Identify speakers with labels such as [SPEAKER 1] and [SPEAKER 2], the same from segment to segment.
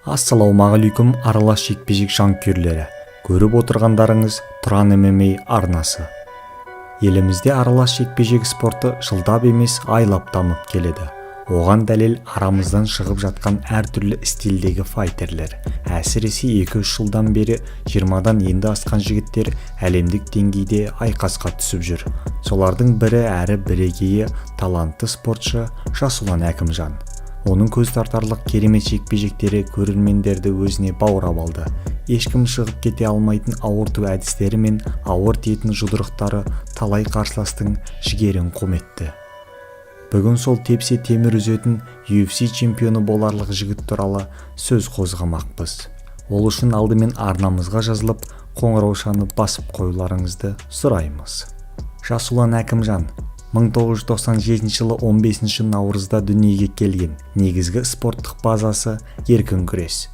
[SPEAKER 1] Ассалаумағалейкум аралас жекпе-жек жанкүйерлері. Көріп отырғандарыңыз Тұран ММА арнасы. Елімізде аралас жекпе-жек спорты жылдап емес айлап дамып келеді. Оған дәлел арамыздан шығып жатқан әртүрлі стилдегі файтерлер. Әсіресе 2-3 жылдан бері 20-дан енді асқан жігіттер әлемдік деңгейде айқасқа түсіп жүр. Солардың бірі әрі бірегейі талантты спортшы Жасұлан Әкімжан. Оның көз тартарлық керемет жекпе-жектері көрермендерді өзіне баурап алды. Ешкім шығып кете алмайтын ауырту әдістері мен ауыр тиетін жұдырықтары талай қарсыластың жігерін қометті. Бүгін сол тепсе темір үзетін UFC чемпионы боларлық жігіт туралы сөз қозғамақпыз. Ол үшін алдымен арнамызға жазылып, қоңыраушаны басып қоюларыңызды сұраймыз. Жасұлан Әкімжан 1997 жылы 15 наурызда дүниеге келген. Негізгі спорттық базасы еркін күрес.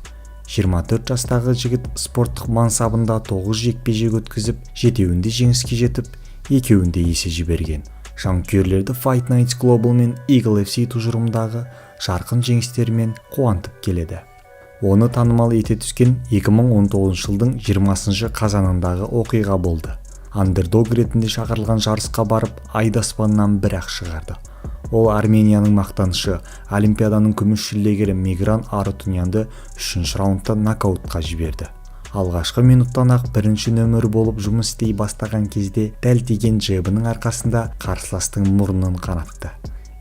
[SPEAKER 1] 24 жастағы жігіт спорттық мансабында 9 жекпе-жек өткізіп, 7-еуінде жеңіске жетіп, 2-еуінде есе жіберген. Жанкүйерлерді Fight Nights Global мен Eagle FC тұжырымдағы жарқын жеңістерімен қуантып келеді. Оны танымал ете түскен 2019 жылдың 20 қазанындағы оқиға болды. Андердог ретінде шақырылған жарысқа барып, айдаспаннан бір-ақ шығарды. Ол Арменияның мақтанышы, Олимпиаданың күміс жүлдегері Мигран Арутунянды 3-ші раундта нокаутқа жіберді. Алғашқы минуттан-ақ бірінші нөмірі болып жұмыс істей бастаған кезде дәл тиген джебінің арқасында қарсыластың мұрнын қанатты.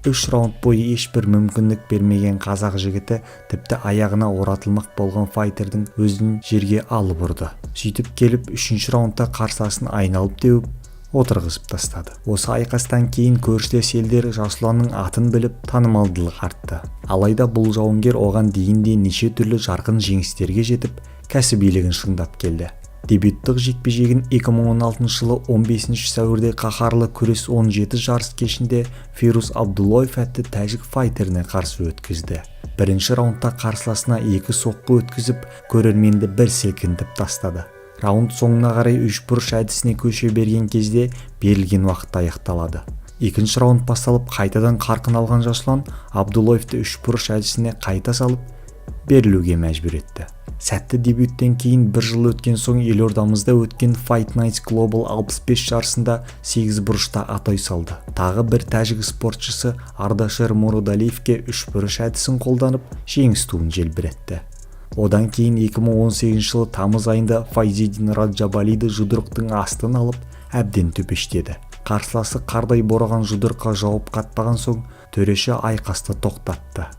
[SPEAKER 1] 3 раунд бойы ешбір мүмкіндік бермеген қазақ жігіті тіпті аяғына оратылмақ болған файтердің өзін жерге алып ұрды. Сөйтіп келіп 3-ші раундта қарсыласын айналып теуіп отырғызып тастады. Осы айқастан кейін көршілес елдер Жасұланның атын біліп танымалдылық артты. Алайда бұл жауынгер оған дейін де неше түрлі жарқын жеңістерге жетіп, кәсібилігін шыңдап келді. Дебюттық жекпе-жегін 2016 жылы 15 сәуірде қаһарлы күрес 17 жарыс кешінде Фирус Абдуллоев атты тәжік файтеріне қарсы өткізді. Бірінші раундта қарсыласына 2 соққы өткізіп, көрерменді бір сілкінтіп тастады. Раунд соңына қарай 3 бұрыш әдісіне көше берген кезде берілген уақыт аяқталады. Екінші раунд басталып, қайтадан қарқын алған Жасұлан Абдуллоевті 3 бұрыш әдісіне қайта салып, берілуге мәжбүр етті. Сәтті дебюттен кейін 1 жыл өткен соң елордамызда өткен Fight Nights Global 65 жарысында 8 бұрышта атой салды. Тағы бір тәжік спортшысы Ардашер Мурудалиевке 3 бұрыш әдісін қолданып, жеңіс туын желбіретті. Одан кейін 2018 жылы тамыз айында Файзидин Раджабалиді жұдырықтың астын алып, әбден төпештеді. Қарсыласы қардай бораған жұдырыққа жауап қатпаған соң, төреші айқасты тоқтатты.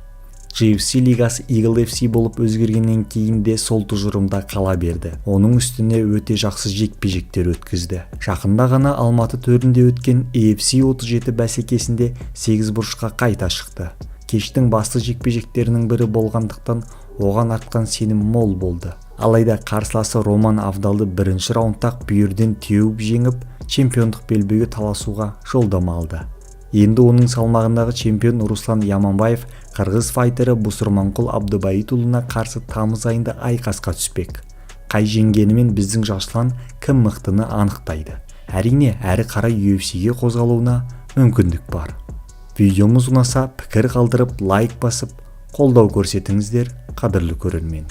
[SPEAKER 1] UFC лигасы Eagle FC болып өзгергеннен кейін де сол тұжырымда қала берді. Оның үстіне өте жақсы жекпе-жектер өткізді. Жақында ғана Алматы төрінде өткен UFC 37 бәсекесінде 8 бұрышқа қайта шықты. Кештің басты жекпе-жектерінің бірі болғандықтан оған артқан сенім мол болды. Алайда қарсыласы Роман Авдалды бірінші раундтақ бүйірден теуіп жеңіп, чемпиондық белбеуге таласуға жолдама алды. Енді оның салмағындағы чемпион Руслан Яманбаев қырғыз файтері Бусурманкул Абдыбайытұлына қарсы тамыз айында айқасқа түспек. Қай жеңгенімен біздің Жасұлан кім мықтыны анықтайды. Әрине, әрі қарай UFC-ге қозғалуына мүмкіндік бар. Видеомыз ұнаса, пікір қалдырып, лайк басып, қолдау көрсетіңіздер, қадірлі көрермен.